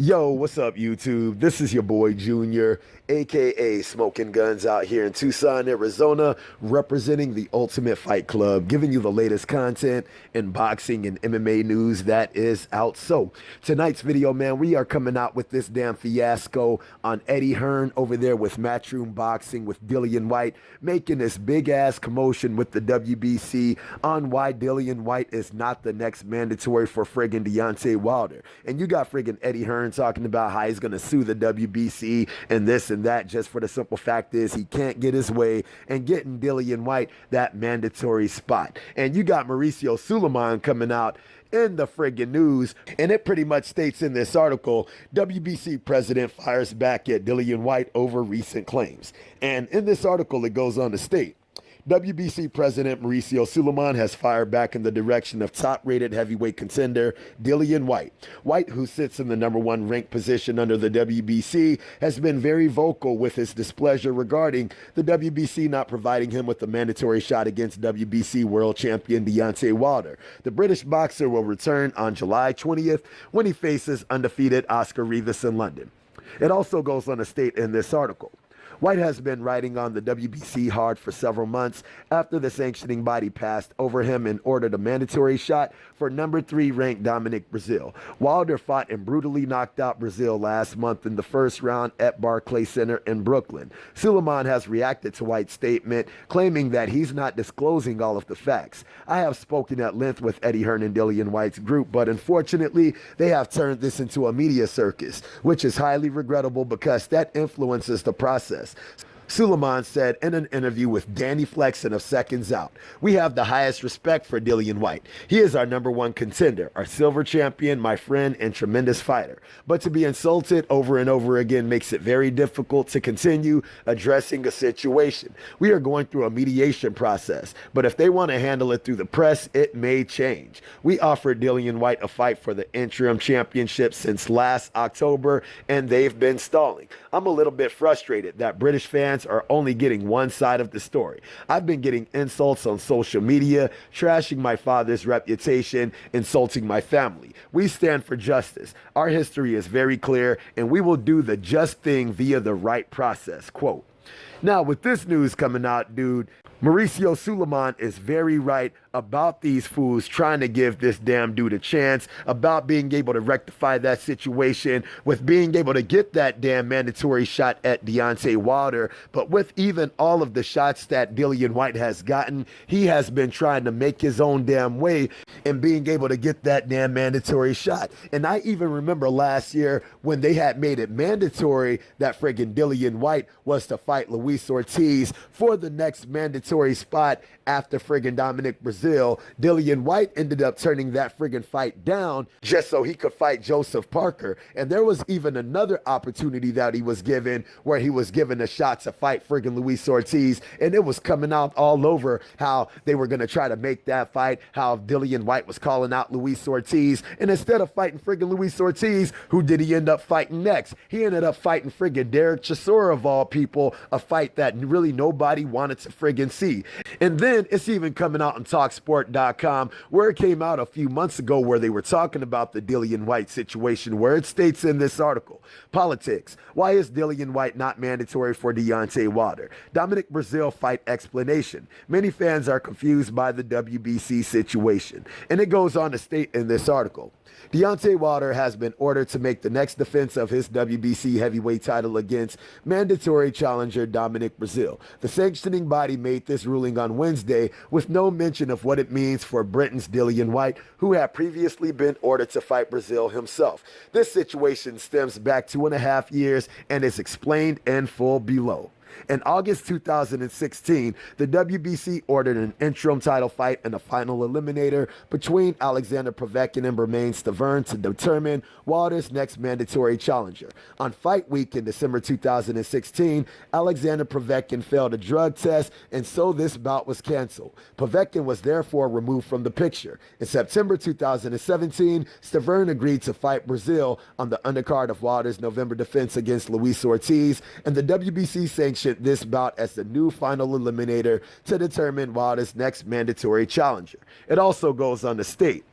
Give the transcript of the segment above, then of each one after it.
Yo, what's up, YouTube? This is your boy Junior, aka Smoking Guns, out here in Tucson, Arizona, representing the Ultimate Fight Club, giving you the latest content in boxing and MMA news that is out. So, tonight's video, man, we are coming out with this damn fiasco on EDDIE HEARN over there with Matchroom Boxing with Dillian Whyte, making this big ass commotion with the WBC on why Dillian Whyte is not the next mandatory for friggin' Deontay Wilder. And you got friggin' EDDIE HEARN talking about how he's going to sue the WBC and this and that, just for the simple fact is he can't get his way and getting Dillian Whyte that mandatory spot. And you got Mauricio Sulaimán coming out in the friggin' news, and it pretty much states in this article, WBC president fires back at Dillian Whyte over recent claims. And in this article, it goes on to state, WBC President Mauricio Sulaimán has fired back in the direction of top-rated heavyweight contender Dillian Whyte. Whyte, who sits in the #1 ranked position under the WBC, has been very vocal with his displeasure regarding the WBC not providing him with a mandatory shot against WBC world champion Deontay Wilder. The British boxer will return on July 20th when he faces undefeated Oscar Rivas in London. It also goes on to state in this article, Whyte has been riding on the WBC hard for several months after the sanctioning body passed over him and ordered a mandatory shot for #3 ranked Dominic Breazeale. Wilder fought and brutally knocked out Breazeale last month in the first round at Barclays Center in Brooklyn. Sulaimán has reacted to Whyte's statement, claiming that he's not disclosing all of the facts. I have spoken at length with EDDIE HEARN and Dillian Whyte's group, but unfortunately, they have turned this into a media circus, which is highly regrettable because that influences the process. Sulaimán said in an interview with Danny Flexen of Seconds Out, "We have the highest respect for Dillian Whyte. He is our #1 contender, our silver champion, my friend, and tremendous fighter. But to be insulted over and over again makes it very difficult to continue addressing a situation. We are going through a mediation process, but if they want to handle it through the press, it may change. We offered Dillian Whyte a fight for the interim championship since last October, and they've been stalling. I'm a little bit frustrated that British fans are only getting one side of the story. I've been getting insults on social media, trashing my father's reputation, insulting my family. We stand for justice. Our history is very clear, and we will do the just thing via the right process." Quote. Now, with this news coming out, dude, Mauricio Sulaimán is very right about these fools trying to give this damn dude a chance, about being able to rectify that situation with being able to get that damn mandatory shot at Deontay Wilder. But with even all of the shots that Dillian Whyte has gotten, he has been trying to make his own damn way and being able to get that damn mandatory shot. And I even remember last year when they had made it mandatory that friggin' Dillian Whyte was to fight Luis Ortiz for the next mandatory spot after friggin' Dominic Breazeale. Dillian Whyte ended up turning that friggin' fight down just so he could fight Joseph Parker. And there was even another opportunity that he was given where he was given a shot to fight friggin' Luis Ortiz, and it was coming out all over how they were going to try to make that fight, how Dillian Whyte was calling out Luis Ortiz, and instead of fighting friggin' Luis Ortiz, who did he end up fighting next? He ended up fighting friggin' Derek Chisora, of all people, a fight that really nobody wanted to friggin' see. And then it's even coming out on TalkSport.com, where it came out a few months ago where they were talking about the Dillian Whyte situation, where it states in this article, politics, why is Dillian Whyte not mandatory for Deontay Wilder? Dominic Breazeale fight explanation. Many fans are confused by the WBC situation. And it goes on to state in this article, Deontay Wilder has been ordered to make the next defense of his WBC heavyweight title against mandatory challenger Dominic Breazeale. The sanctioning body made this ruling on Wednesday with no mention of what it means for Britain's Dillian Whyte, who had previously been ordered to fight Breazeale himself. This situation stems back 2.5 years and is explained in full below. In August 2016, the WBC ordered an interim title fight and a final eliminator between Alexander Povetkin and Bermane Stiverne to determine Wilder's next mandatory challenger. On fight week in December 2016, Alexander Povetkin failed a drug test, and so this bout was canceled. Povetkin was therefore removed from the picture. In September 2017, Stiverne agreed to fight Breazeale on the undercard of Wilder's November defense against Luis Ortiz, and the WBC sanctioned this bout as the new final eliminator to determine Wilder's next mandatory challenger. It also goes on to state,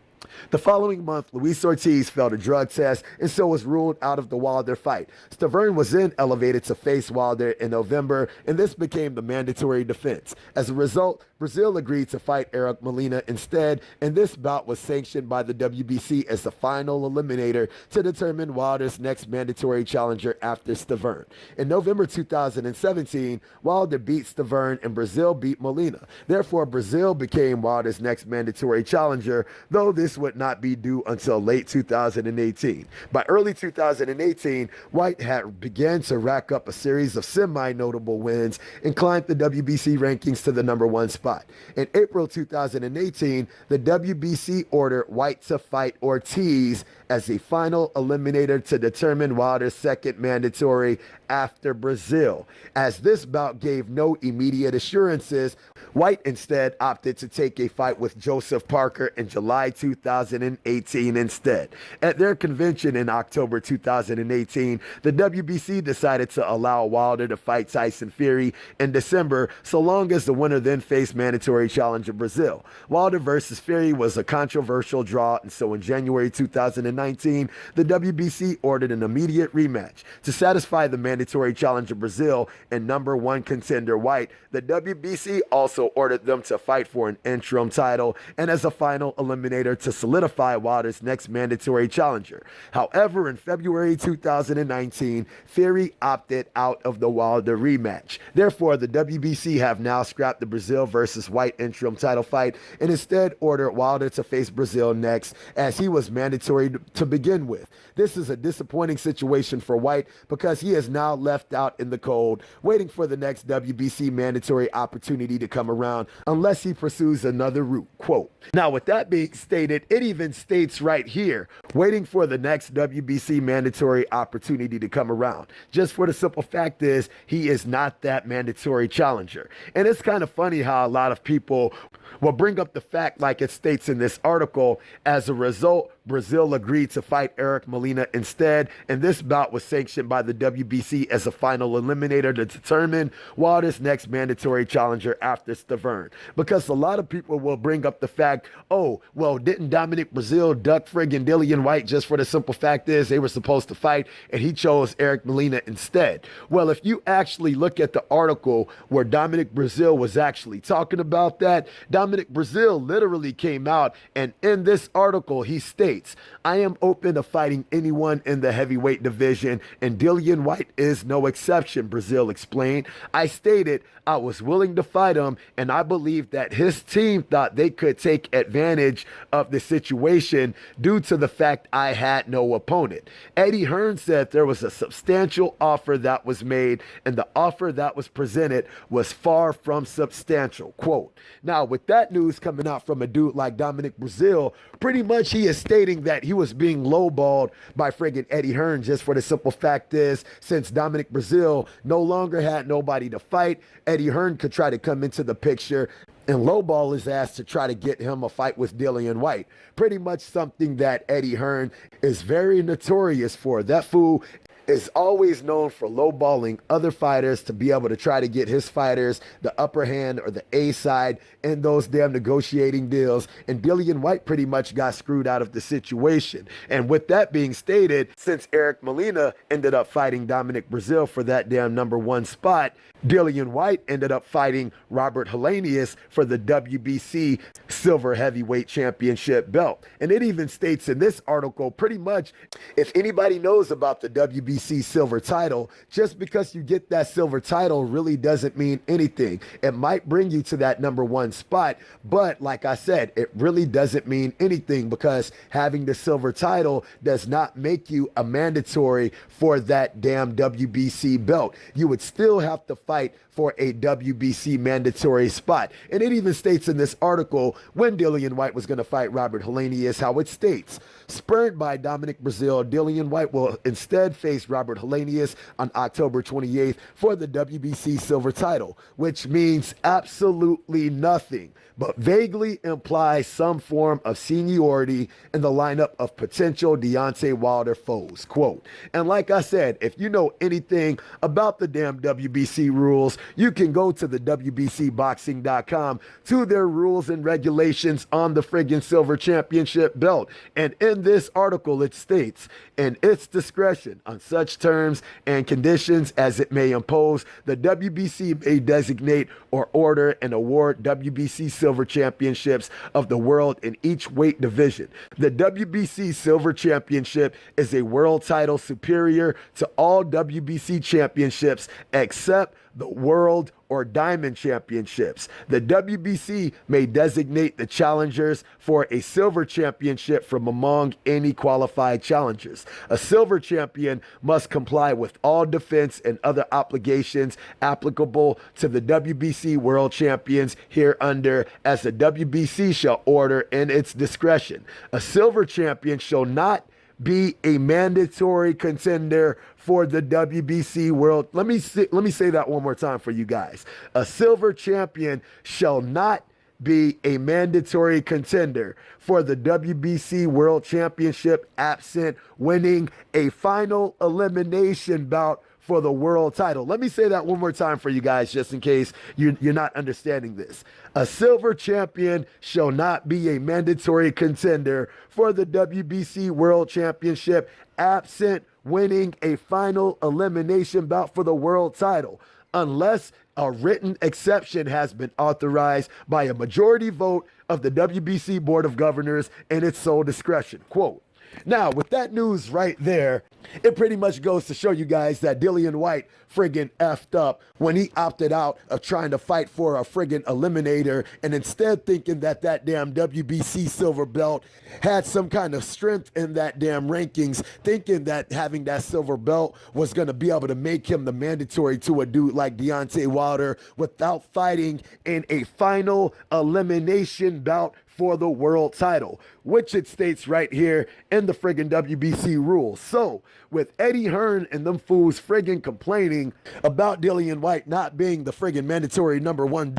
The following month, Luis Ortiz failed a drug test and so was ruled out of the Wilder fight. Stiverne was then elevated to face Wilder in November, and this became the mandatory defense. As a result, Brazil agreed to fight Eric Molina instead, and this bout was sanctioned by the WBC as the final eliminator to determine Wilder's next mandatory challenger after Stiverne. In November 2017, Wilder beat Stiverne and Brazil beat Molina. Therefore, Brazil became Wilder's next mandatory challenger, though this would not be due until late 2018. By early 2018, Whyte had begun to rack up a series of semi-notable wins and climbed the WBC rankings to the #1 spot. In April 2018, the WBC ordered Whyte to fight Ortiz as the final eliminator to determine Wilder's second mandatory after Brazil. As this bout gave no immediate assurances, Whyte instead opted to take a fight with Joseph Parker in July 2018 instead. At their convention in October 2018, the WBC decided to allow Wilder to fight Tyson Fury in December, so long as the winner then faced mandatory challenger Brazil. Wilder versus Fury was a controversial draw, and so in January 2019, the WBC ordered an immediate rematch. To satisfy the mandatory challenger Brazil and #1 contender Whyte, the WBC also ordered them to fight for an interim title and as a final eliminator to solidify Wilder's next mandatory challenger. However, in February 2019, Fury opted out of the Wilder rematch. Therefore, the WBC have now scrapped the Brazil versus Whyte interim title fight and instead ordered Wilder to face Brazil next, as he was mandatory to begin with. This is a disappointing situation for Whyte because he is now left out in the cold, waiting for the next WBC mandatory opportunity to come around unless he pursues another route. Quote. Now, with that being stated, it even states right here, waiting for the next WBC mandatory opportunity to come around. Just for the simple fact is, he is not that mandatory challenger. And it's kind of funny how a lot of people will bring up the fact, like it states in this article, as a result, Brazil agreed to fight Eric Molina instead, and this bout was sanctioned by the WBC as a final eliminator to determine Wilder's next mandatory challenger after Stiverne. Because a lot of people will bring up the fact, oh, well, didn't Dominic Brazil duck friggin' Dillian Whyte just for the simple fact is they were supposed to fight and he chose Eric Molina instead? Well, if you actually look at the article where Dominic Brazil was actually talking about that, Dominic Brazil literally came out, and in this article he states, I am open to fighting anyone in the heavyweight division, and Dillian Whyte is no exception, Brazil explained. I stated I was willing to fight him, and I believe that his team thought they could take advantage of the situation due to the fact I had no opponent. EDDIE HEARN said there was a substantial offer that was made, and the offer that was presented was far from substantial. Quote. Now, with that news coming out from a dude like Dominic Brazil, pretty much he is stating that he was being lowballed by friggin' EDDIE HEARN, just for the simple fact is, since Dominic Brazil no longer had nobody to fight, EDDIE HEARN could try to come into the picture and lowball his ass to try to get him a fight with Dillian Whyte. Pretty much something that EDDIE HEARN is very notorious for. That fool is always known for lowballing other fighters to be able to try to get his fighters the upper hand or the A side in those damn negotiating deals. And Dillian Whyte pretty much got screwed out of the situation. And with that being stated, since Eric Molina ended up fighting Dominic Brazil for that damn #1 spot, Dillian Whyte ended up fighting Robert Helenius for the WBC Silver Heavyweight Championship belt. And it even states in this article, pretty much, if anybody knows about the WBC Silver title, just because you get that silver title really doesn't mean anything. It might bring you to that #1 spot, but like I said, it really doesn't mean anything because having the silver title does not make you a mandatory for that damn WBC belt. You would still have to fight for a WBC mandatory spot. And it even states in this article when Dillian Whyte was going to fight Robert Helenius, how it states, spurned by Dominic Brazil, Dillian Whyte will instead face against Robert Helenius on October 28th for the WBC silver title, which means absolutely nothing, but vaguely implies some form of seniority in the lineup of potential Deontay Wilder foes, quote. And like I said, if you know anything about the damn WBC rules, you can go to the WBCBoxing.com to their rules and regulations on the friggin' silver championship belt. And in this article, it states, in its discretion on such terms and conditions as it may impose, the WBC may designate or order and award WBC silver championships of the world in each weight division. The WBC silver championship is a world title superior to all WBC championships except the world or diamond championships. The WBC may designate the challengers for a silver championship from among any qualified challengers. A silver champion must comply with all defense and other obligations applicable to the WBC world champions hereunder, as the WBC shall order in its discretion. A silver champion shall not be a mandatory contender for the WBC world. Let me say that one more time for you guys. A silver champion shall not be a mandatory contender for the WBC World Championship absent winning a final elimination bout for the world title. Let me say that one more time for you guys, just in case you're not understanding this. A silver champion shall not be a mandatory contender for the WBC World Championship absent winning a final elimination bout for the world title, unless a written exception has been authorized by a majority vote of the WBC Board of Governors in its sole discretion, quote. Now, with that news right there, it pretty much goes to show you guys that Dillian Whyte friggin' effed up when he opted out of trying to fight for a friggin' eliminator, and instead thinking that that damn WBC silver belt had some kind of strength in that damn rankings, thinking that having that silver belt was going to be able to make him the mandatory to a dude like Deontay Wilder without fighting in a final elimination bout for the world title, which it states right here in the friggin' WBC rules. So, with Eddie Hearn and them fools friggin' complaining about Dillian Whyte not being the friggin' mandatory #1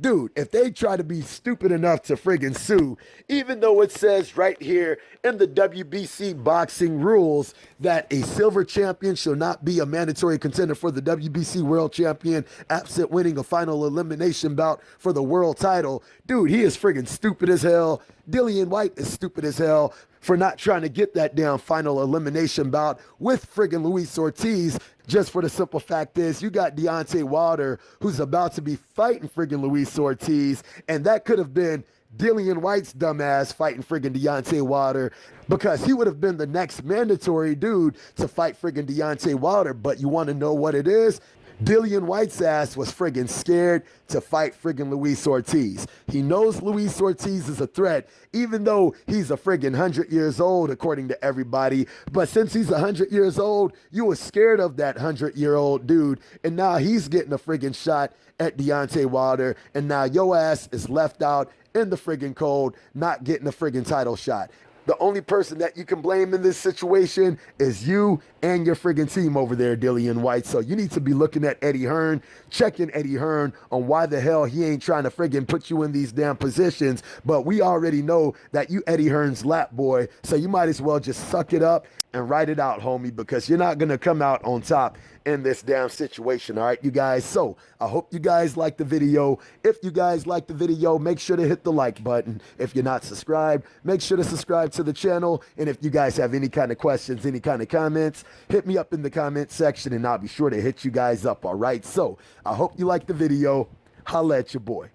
dude, if they try to be stupid enough to friggin' sue, even though it says right here in the WBC boxing rules that a silver champion shall not be a mandatory contender for the WBC world champion absent winning a final elimination bout for the world title, dude, he is friggin' stupid as hell. Dillian Whyte is stupid as hell for not trying to get that damn final elimination bout with friggin' Luis Ortiz, just for the simple fact is you got Deontay Wilder who's about to be fighting friggin' Luis Ortiz, and that could have been Dillian Whyte's dumbass fighting friggin' Deontay Wilder, because he would have been the next mandatory dude to fight friggin' Deontay Wilder. But you want to know what it is? Dillian Whyte's ass was friggin' scared to fight friggin' Luis Ortiz. He knows Luis Ortiz is a threat, even though he's a friggin' 100 years old, according to everybody. But since he's 100 years old, you were scared of that 100-year-old dude, and now he's getting a friggin' shot at Deontay Wilder, and now your ass is left out in the friggin' cold, not getting a friggin' title shot. The only person that you can blame in this situation is you and your friggin' team over there, Dillian Whyte. So you need to be looking at Eddie Hearn, checking Eddie Hearn on why the hell he ain't trying to friggin' put you in these damn positions. But we already know that you Eddie Hearn's lap boy, so you might as well just suck it up and write it out, homie, because you're not going to come out on top in this damn situation, all right, you guys? So I hope you guys like the video. If you guys like the video, make sure to hit the like button. If you're not subscribed, make sure to subscribe to the channel. And if you guys have any kind of questions, any kind of comments, hit me up in the comment section and I'll be sure to hit you guys up, all right? So I hope you like the video. Holla at your boy.